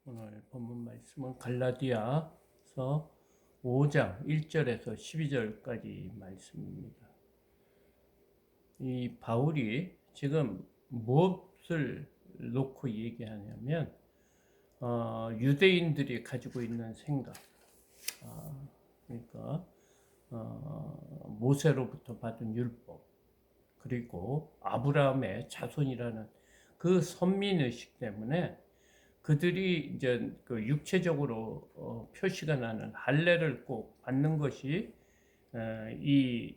오늘 본문 말씀은 갈라디아서 5장 1절에서 12절까지 말씀입니다. 이 바울이 지금 무엇을 놓고 얘기하냐면 유대인들이 가지고 있는 생각, 그러니까 모세로부터 받은 율법, 그리고 아브라함의 자손이라는 그 선민의식 때문에 그들이 이제 그 육체적으로 표시가 나는 할례를 꼭 받는 것이 이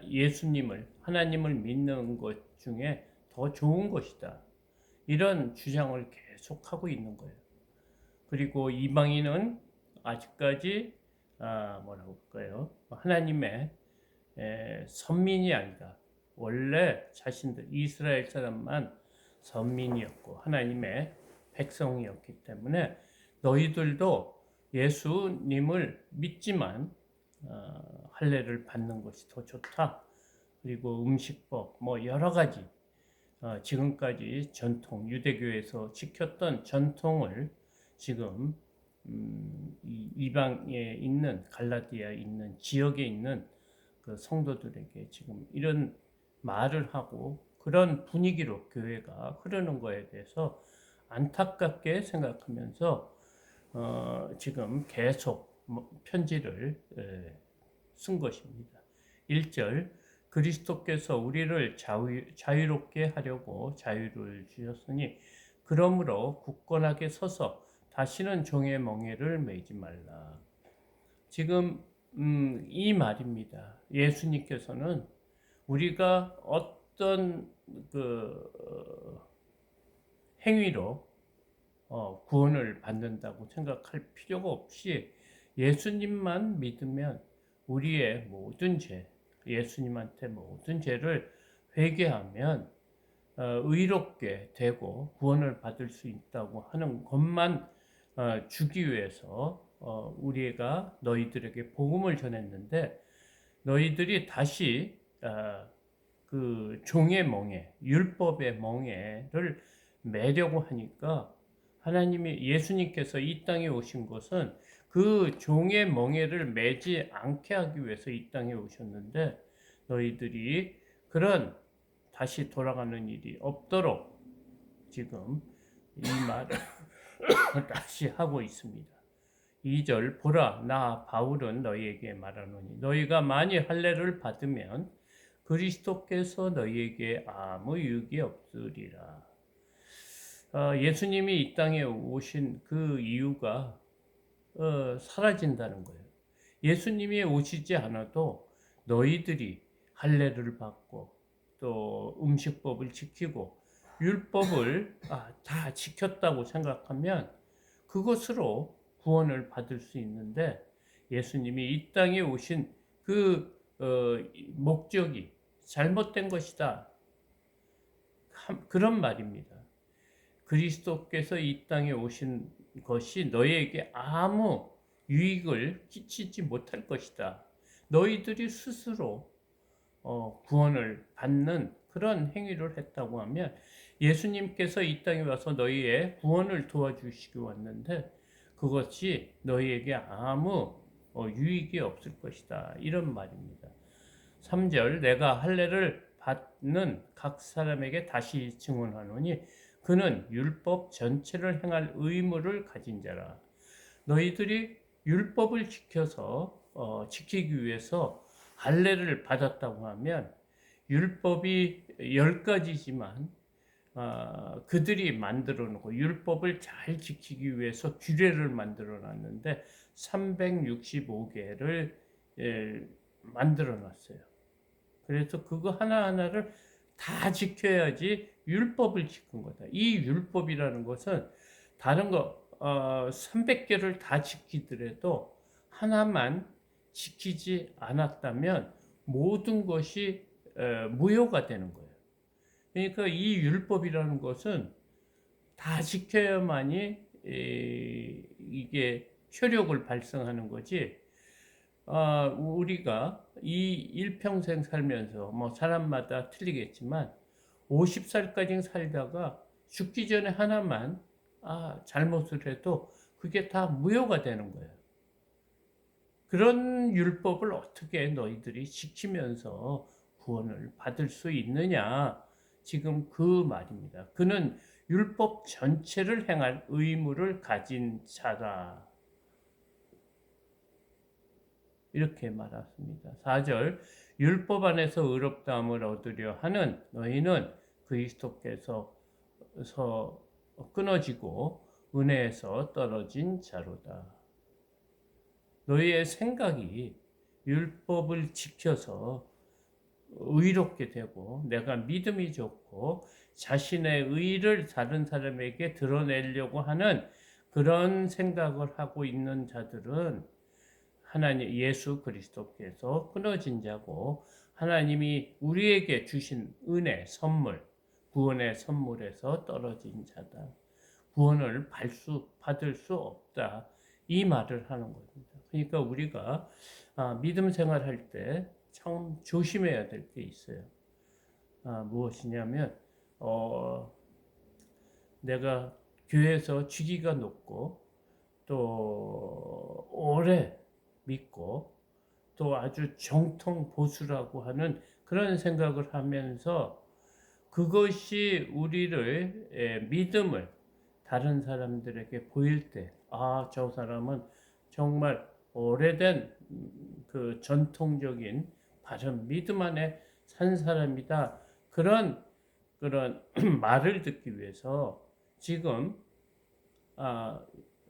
예수님을 하나님을 믿는 것 중에 더 좋은 것이다. 이런 주장을 계속하고 있는 거예요. 그리고 이방인은 아직까지 뭐라고 할까요? 하나님의 선민이 아니다. 원래 자신들 이스라엘 사람만 선민이었고 하나님의 백성이었기 때문에 너희들도 예수님을 믿지만 할례를 받는 것이 더 좋다. 그리고 음식법 뭐 여러 가지 지금까지 전통 유대교에서 지켰던 전통을 지금 이방에 있는 갈라디아에 있는 지역에 있는 그 성도들에게 지금 이런 말을 하고 그런 분위기로 교회가 흐르는 거에 대해서 안타깝게 생각하면서 지금 계속 편지를 쓴 것입니다. 1절 그리스도께서 우리를 자유롭게 하려고 자유를 주셨으니 그러므로 굳건하게 서서 다시는 종의 멍에를 매지 말라. 지금 이 말입니다. 예수님께서는 우리가 어떤 그 행위로 구원을 받는다고 생각할 필요가 없이 예수님만 믿으면 우리의 모든 죄, 예수님한테 모든 죄를 회개하면 의롭게 되고 구원을 받을 수 있다고 하는 것만 주기 위해서 우리가 너희들에게 복음을 전했는데 너희들이 다시 그 종의 멍에, 율법의 멍에를 매려고 하니까 하나님이 예수님께서 이 땅에 오신 것은 그 종의 멍에를 매지 않게 하기 위해서 이 땅에 오셨는데 너희들이 그런 다시 돌아가는 일이 없도록 지금 이 말을 다시 하고 있습니다. 2절 보라 나 바울은 너희에게 말하노니 너희가 만일 할례를 받으면 그리스도께서 너희에게 아무 유익이 없으리라. 예수님이 이 땅에 오신 그 이유가 사라진다는 거예요. 예수님이 오시지 않아도 너희들이 할례를 받고 또 음식법을 지키고 율법을 다 지켰다고 생각하면 그것으로 구원을 받을 수 있는데 예수님이 이 땅에 오신 그 목적이 잘못된 것이다. 그런 말입니다. 그리스도께서 이 땅에 오신 것이 너희에게 아무 유익을 끼치지 못할 것이다. 너희들이 스스로 구원을 받는 그런 행위를 했다고 하면 예수님께서 이 땅에 와서 너희의 구원을 도와주시기 왔는데 그것이 너희에게 아무 유익이 없을 것이다. 이런 말입니다. 3절 내가 할례를 받는 각 사람에게 다시 증언하노니 그는 율법 전체를 행할 의무를 가진 자라. 너희들이 율법을 지키기 위해서 할례를 받았다고 하면 율법이 10가지지만 그들이 만들어 놓고 율법을 잘 지키기 위해서 규례를 만들어 놨는데 365개를 만들어 놨어요. 그래서 그거 하나하나를 다 지켜야지 율법을 지킨 거다. 이 율법이라는 것은 다른 거 300개를 다 지키더라도 하나만 지키지 않았다면 모든 것이 무효가 되는 거예요. 그러니까 이 율법이라는 것은 다 지켜야만이 이게 효력을 발생하는 거지. 우리가 이 일평생 살면서 뭐 사람마다 틀리겠지만 50살까지 살다가 죽기 전에 하나만 잘못을 해도 그게 다 무효가 되는 거예요. 그런 율법을 어떻게 너희들이 지키면서 구원을 받을 수 있느냐? 지금 그 말입니다. 그는 율법 전체를 행할 의무를 가진 자다. 이렇게 말했습니다. 4절 율법 안에서 의롭다함을 얻으려 하는 너희는 그리스도께서 끊어지고 은혜에서 떨어진 자로다. 너희의 생각이 율법을 지켜서 의롭게 되고 내가 믿음이 좋고 자신의 의를 다른 사람에게 드러내려고 하는 그런 생각을 하고 있는 자들은 하나님 예수 그리스도께서 끊어진 자고 하나님이 우리에게 주신 은혜 선물 구원의 선물에서 떨어진 자다. 구원을 받을 수 없다. 이 말을 하는 겁니다. 그러니까 우리가 믿음 생활할 때 참 조심해야 될 게 있어요. 무엇이냐면 내가 교회에서 직위가 높고 또 오래 믿고 또 아주 정통 보수라고 하는 그런 생각을 하면서 그것이 우리를 믿음을 다른 사람들에게 보일 때, 저 사람은 정말 오래된 그 전통적인 바른 믿음 안에 산 사람이다. 그런 말을 듣기 위해서 지금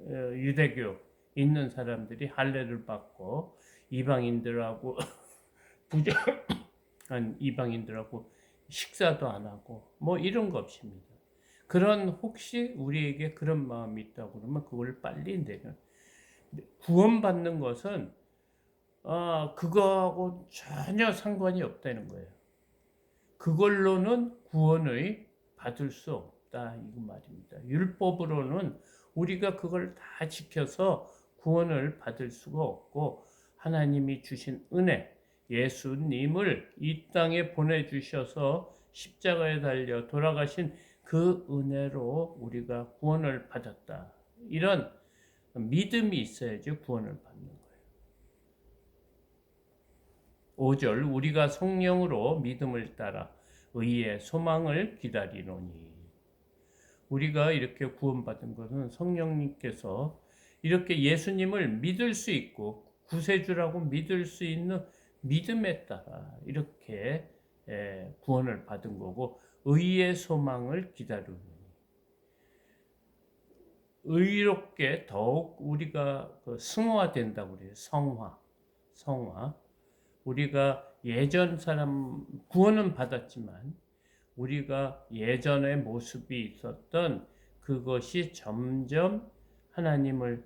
유대교 있는 사람들이 할례를 받고 이방인들하고 부정한 이방인들하고 식사도 안 하고 뭐 이런 거 없습니다. 그런 혹시 우리에게 그런 마음이 있다고 그러면 그걸 빨리 내려. 구원받는 것은 그거하고 전혀 상관이 없다는 거예요. 그걸로는 구원을 받을 수 없다 이 말입니다. 율법으로는 우리가 그걸 다 지켜서 구원을 받을 수가 없고 하나님이 주신 은혜 예수님을 이 땅에 보내주셔서 십자가에 달려 돌아가신 그 은혜로 우리가 구원을 받았다. 이런 믿음이 있어야지 구원을 받는 거예요. 5절 우리가 성령으로 믿음을 따라 의의 소망을 기다리노니 우리가 이렇게 구원받은 것은 성령님께서 이렇게 예수님을 믿을 수 있고 구세주라고 믿을 수 있는 믿음에 따라 이렇게 구원을 받은 거고 의의 소망을 기다리노니 의롭게 더욱 우리가 승화된다고 그래요. 성화. 우리가 예전 사람 구원은 받았지만 우리가 예전의 모습이 있었던 그것이 점점 하나님을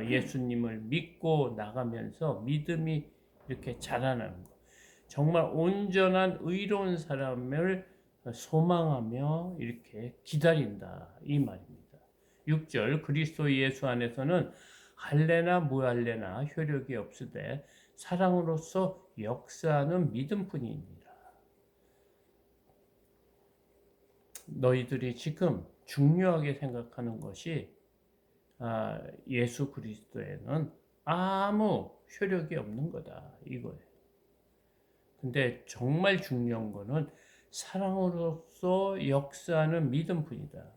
예수님을 믿고 나가면서 믿음이 이렇게 자라나는 것. 정말 온전한 의로운 사람을 소망하며 이렇게 기다린다 이 말입니다. 6절 그리스도 예수 안에서는 할례나 무할례나 효력이 없으되 사랑으로서 역사하는 믿음뿐이니라. 너희들이 지금 중요하게 생각하는 것이 예수 그리스도에는 아무 효력이 없는 거다 이거예요. 근데 정말 중요한 거는 사랑으로서 역사하는 믿음뿐이다.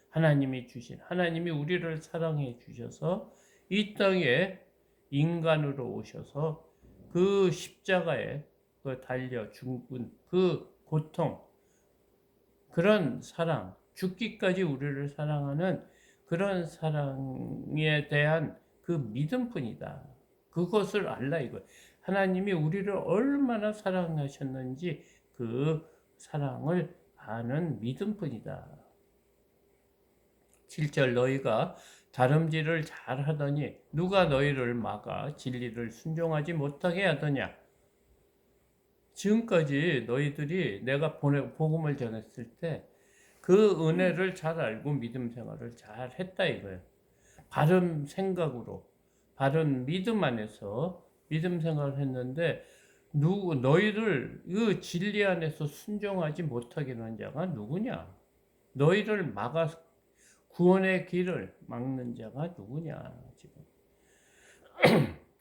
하나님이 우리를 사랑해 주셔서 이 땅에 인간으로 오셔서 그 십자가에 달려 죽은 그 고통, 그런 사랑, 죽기까지 우리를 사랑하는 그런 사랑에 대한 그 믿음뿐이다. 그것을 알라 이거예요. 하나님이 우리를 얼마나 사랑하셨는지 그 사랑을 아는 믿음뿐이다. 7절 너희가 다름질을 잘하더니 누가 너희를 막아 진리를 순종하지 못하게 하더냐. 지금까지 너희들이 내가 복음을 전했을 때 그 은혜를 잘 알고 믿음 생활을 잘 했다 이거예요. 바른 생각으로 바른 믿음 안에서 믿음 생활을 했는데 너희를 그 진리 안에서 순종하지 못하게 하는 자가 누구냐. 너희를 막아 구원의 길을 막는 자가 누구냐 지금.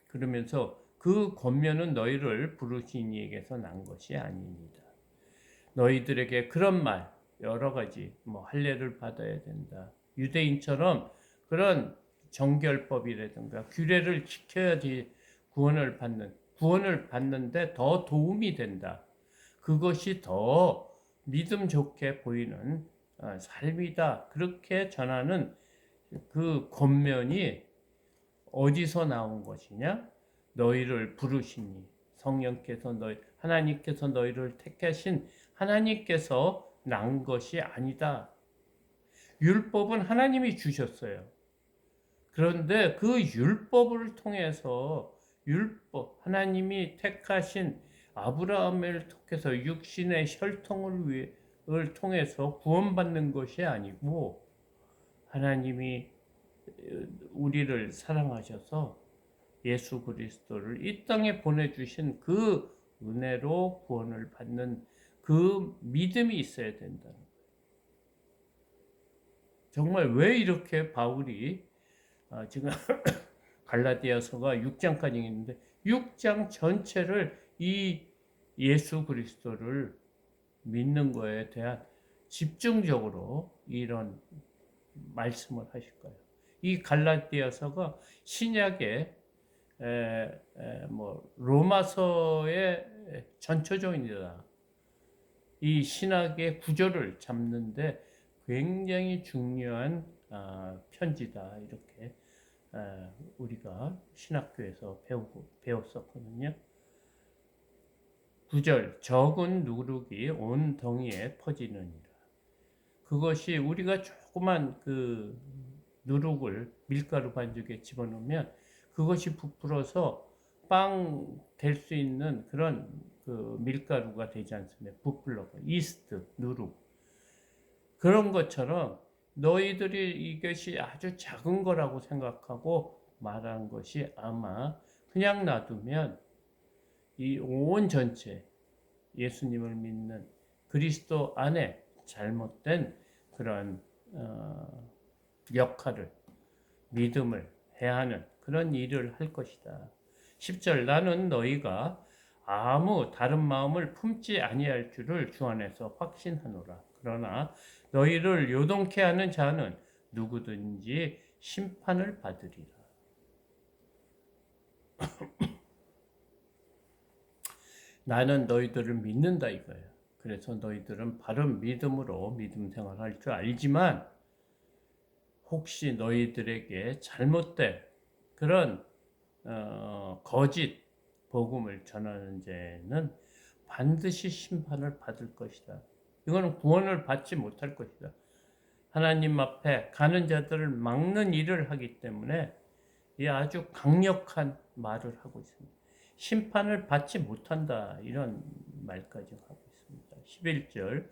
그러면서 그 권면은 너희를 부르신 이에게서 난 것이 아닙니다. 너희들에게 그런 말 여러 가지 뭐 할례를 받아야 된다. 유대인처럼 그런 정결법이라든가 규례를 지켜야지 구원을 받는데 더 도움이 된다. 그것이 더 믿음 좋게 보이는 삶이다. 그렇게 전하는 그 권면이 어디서 나온 것이냐? 너희를 부르시니 성령께서 하나님께서 너희를 택하신 하나님께서 난 것이 아니다. 율법은 하나님이 주셨어요. 그런데 그 율법을 통해서 하나님이 택하신 아브라함을 통해서 육신의 혈통을 통해서 구원받는 것이 아니고 하나님이 우리를 사랑하셔서 예수 그리스도를 이 땅에 보내주신 그 은혜로 구원을 받는 그 믿음이 있어야 된다는 거예요. 정말 왜 이렇게 바울이 지금 갈라디아서가 6장까지 있는데 6장 전체를 이 예수 그리스도를 믿는 거에 대한 집중적으로 이런 말씀을 하실 거예요. 이 갈라디아서가 신약의 로마서의 전초전이다. 이 신학의 구조를 잡는데 굉장히 중요한 편지다. 이렇게 우리가 신학교에서 배웠었거든요. 9절 적은 누룩이 온 덩이에 퍼지느니라. 그것이 우리가 조그만 그 누룩을 밀가루 반죽에 집어넣으면 그것이 부풀어서 빵 될 수 있는 그런 그 밀가루가 되지 않습니까? 부풀러가 이스트, 누룩. 그런 것처럼 너희들이 이것이 아주 작은 거라고 생각하고 말한 것이 아마 그냥 놔두면 이 온 전체 예수님을 믿는 그리스도 안에 잘못된 그런 역할을 믿음을 해야 하는 그런 일을 할 것이다. 10절 나는 너희가 아무 다른 마음을 품지 아니할 줄을 주 안에서 확신하노라. 그러나 너희를 요동케 하는 자는 누구든지 심판을 받으리라. 나는 너희들을 믿는다 이거예요. 그래서 너희들은 바른 믿음으로 믿음 생활할 줄 알지만 혹시 너희들에게 잘못된 그런 거짓 복음을 전하는 자는 반드시 심판을 받을 것이다. 이거는 구원을 받지 못할 것이다. 하나님 앞에 가는 자들을 막는 일을 하기 때문에 이 아주 강력한 말을 하고 있습니다. 심판을 받지 못한다 이런 말까지 하고 있습니다. 11절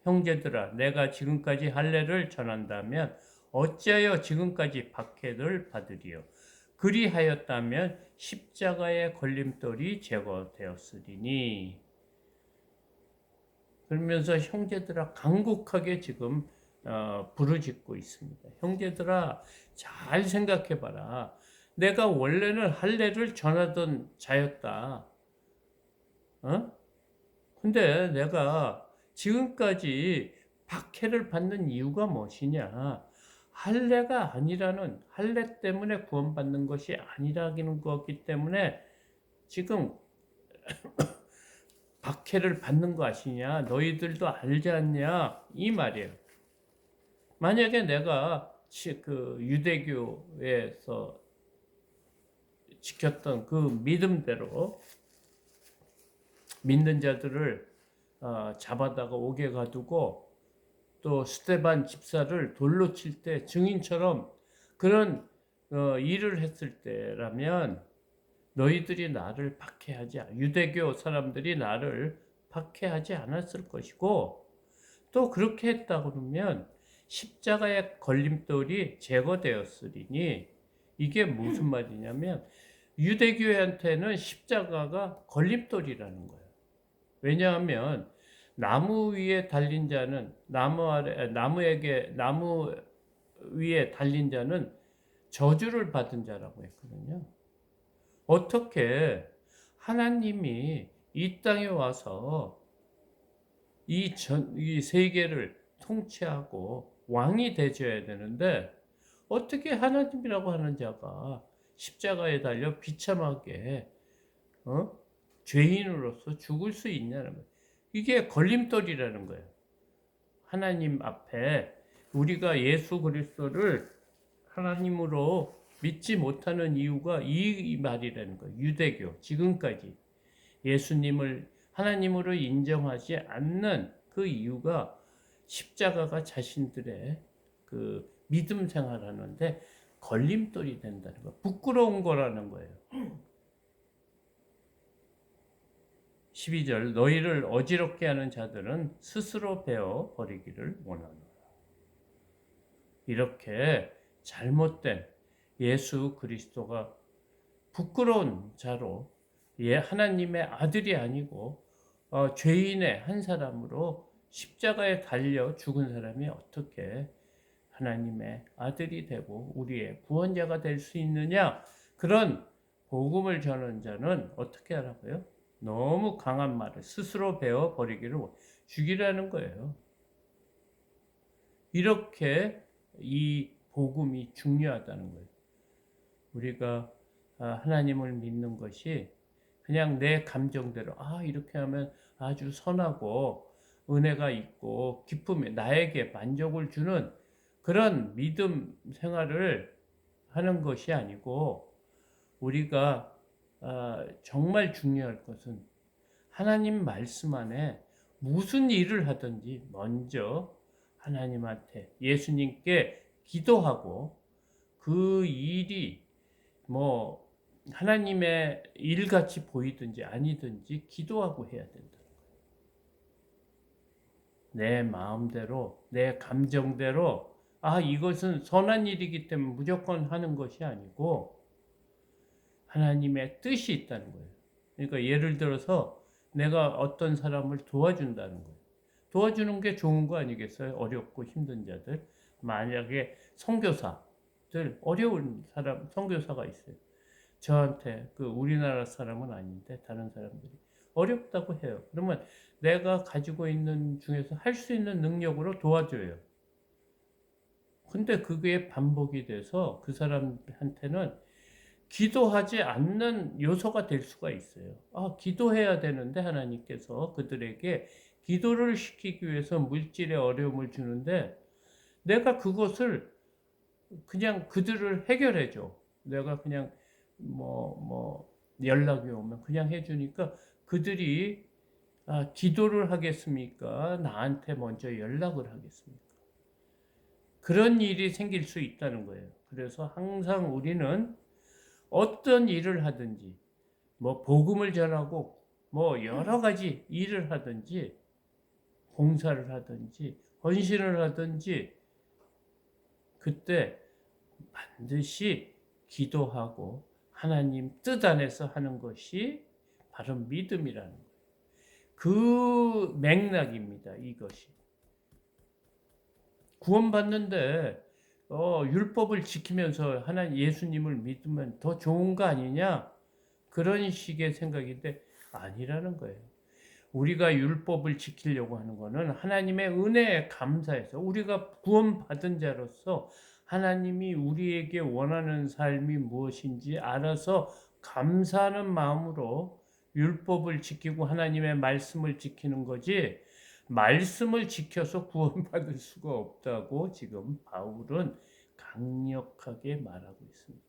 형제들아 내가 지금까지 할례를 전한다면 어찌하여 지금까지 박해를 받으리요. 그리하였다면 십자가의 걸림돌이 제거되었으리니. 그러면서 형제들아 간곡하게 지금 부르짖고 있습니다. 형제들아 잘 생각해봐라. 내가 원래는 할례를 전하던 자였다. 근데 내가 지금까지 박해를 받는 이유가 무엇이냐? 할례가 아니라는 할례 때문에 구원받는 것이 아니라는 거기 때문에 지금 박해를 받는 거 아시냐? 너희들도 알지 않냐? 이 말이에요. 만약에 내가 그 유대교에서 지켰던 그 믿음대로 믿는 자들을 잡아다가 옥에 가두고 또 스데반 집사를 돌로 칠 때 증인처럼 그런 일을 했을 때라면 너희들이 나를 박해하지 유대교 사람들이 나를 박해하지 않았을 것이고 또 그렇게 했다 그러면 십자가의 걸림돌이 제거되었으리니 이게 무슨 말이냐면 유대교한테는 십자가가 걸림돌이라는 거예요. 왜냐하면 나무 위에 달린 자는 나무에게 나무 위에 달린 자는 저주를 받은 자라고 했거든요. 어떻게 하나님이 이 땅에 와서 이 세계를 통치하고 왕이 되셔야 되는데 어떻게 하나님이라고 하는 자가 십자가에 달려 비참하게 죄인으로서 죽을 수 있냐는 거예요. 이게 걸림돌이라는 거예요. 하나님 앞에 우리가 예수 그리스도를 하나님으로 믿지 못하는 이유가 이 말이라는 거예요. 유대교 지금까지 예수님을 하나님으로 인정하지 않는 그 이유가 십자가가 자신들의 그 믿음 생활하는데 걸림돌이 된다는 거, 부끄러운 거라는 거예요. 12절 너희를 어지럽게 하는 자들은 스스로 베어 버리기를 원하노라. 이렇게 잘못된 예수 그리스도가 부끄러운 자로 하나님의 아들이 아니고 죄인의 한 사람으로 십자가에 달려 죽은 사람이 어떻게 하나님의 아들이 되고 우리의 구원자가 될 수 있느냐? 그런 복음을 전하는 자는 어떻게 하라고요? 너무 강한 말을 스스로 베어 버리기를 죽이라는 거예요. 이렇게 이 복음이 중요하다는 거예요. 우리가 하나님을 믿는 것이 그냥 내 감정대로 이렇게 하면 아주 선하고 은혜가 있고 기쁨이 나에게 만족을 주는 그런 믿음 생활을 하는 것이 아니고 우리가 정말 중요할 것은 하나님 말씀 안에 무슨 일을 하든지 먼저 하나님한테 예수님께 기도하고 그 일이 뭐 하나님의 일같이 보이든지 아니든지 기도하고 해야 된다. 내 마음대로 내 감정대로 이것은 선한 일이기 때문에 무조건 하는 것이 아니고 하나님의 뜻이 있다는 거예요. 그러니까 예를 들어서 내가 어떤 사람을 도와준다는 거예요. 도와주는 게 좋은 거 아니겠어요? 어렵고 힘든 자들. 만약에 선교사들 어려운 사람 선교사가 있어요. 저한테 그 우리나라 사람은 아닌데 다른 사람들이 어렵다고 해요. 그러면 내가 가지고 있는 중에서 할 수 있는 능력으로 도와줘요. 근데 그게 반복이 돼서 그 사람한테는 기도하지 않는 요소가 될 수가 있어요. 기도해야 되는데 하나님께서 그들에게 기도를 시키기 위해서 물질의 어려움을 주는데 내가 그것을 그냥 그들을 해결해 줘. 내가 그냥 연락이 오면 그냥 해주니까 그들이 기도를 하겠습니까? 나한테 먼저 연락을 하겠습니까? 그런 일이 생길 수 있다는 거예요. 그래서 항상 우리는 어떤 일을 하든지 복음을 전하고 여러 가지 일을 하든지 봉사를 하든지 헌신을 하든지 그때 반드시 기도하고 하나님 뜻 안에서 하는 것이 바로 믿음이라는 거예요. 그 맥락입니다. 이것이. 구원받는데 율법을 지키면서 하나님 예수님을 믿으면 더 좋은 거 아니냐? 그런 식의 생각인데 아니라는 거예요. 우리가 율법을 지키려고 하는 것은 하나님의 은혜에 감사해서 우리가 구원받은 자로서 하나님이 우리에게 원하는 삶이 무엇인지 알아서 감사하는 마음으로 율법을 지키고 하나님의 말씀을 지키는 거지 말씀을 지켜서 구원받을 수가 없다고 지금 바울은 강력하게 말하고 있습니다.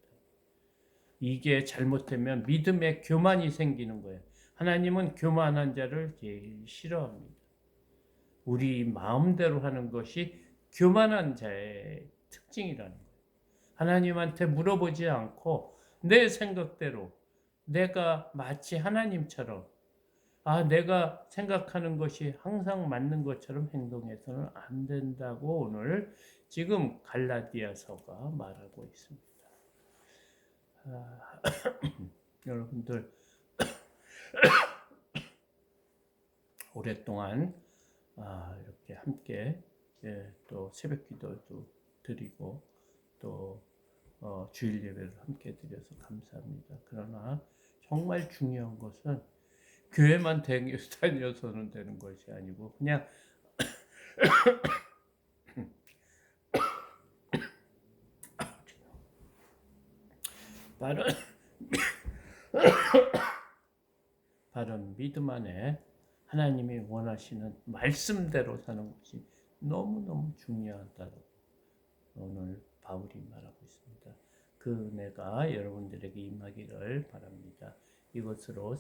이게 잘못되면 믿음의 교만이 생기는 거예요. 하나님은 교만한 자를 제일 싫어합니다. 우리 마음대로 하는 것이 교만한 자의 특징이라는 거예요. 하나님한테 물어보지 않고 내 생각대로 내가 마치 하나님처럼 내가 생각하는 것이 항상 맞는 것처럼 행동해서는 안 된다고 오늘 지금 갈라디아서가 말하고 있습니다. 여러분들 오랫동안 이렇게 함께 또 새벽 기도도 드리고 또 주일 예배를 함께 드려서 감사합니다. 그러나 정말 중요한 것은 교회만 다녀서는 되는 것이 아니고 그냥 바른 바른 믿음 안에 하나님이 원하시는 말씀대로 사는 것이 너무너무 중요하다고 오늘 바울이 말하고 있습니다. 그 은혜가 여러분들에게 임하기를 바랍니다. 이것으로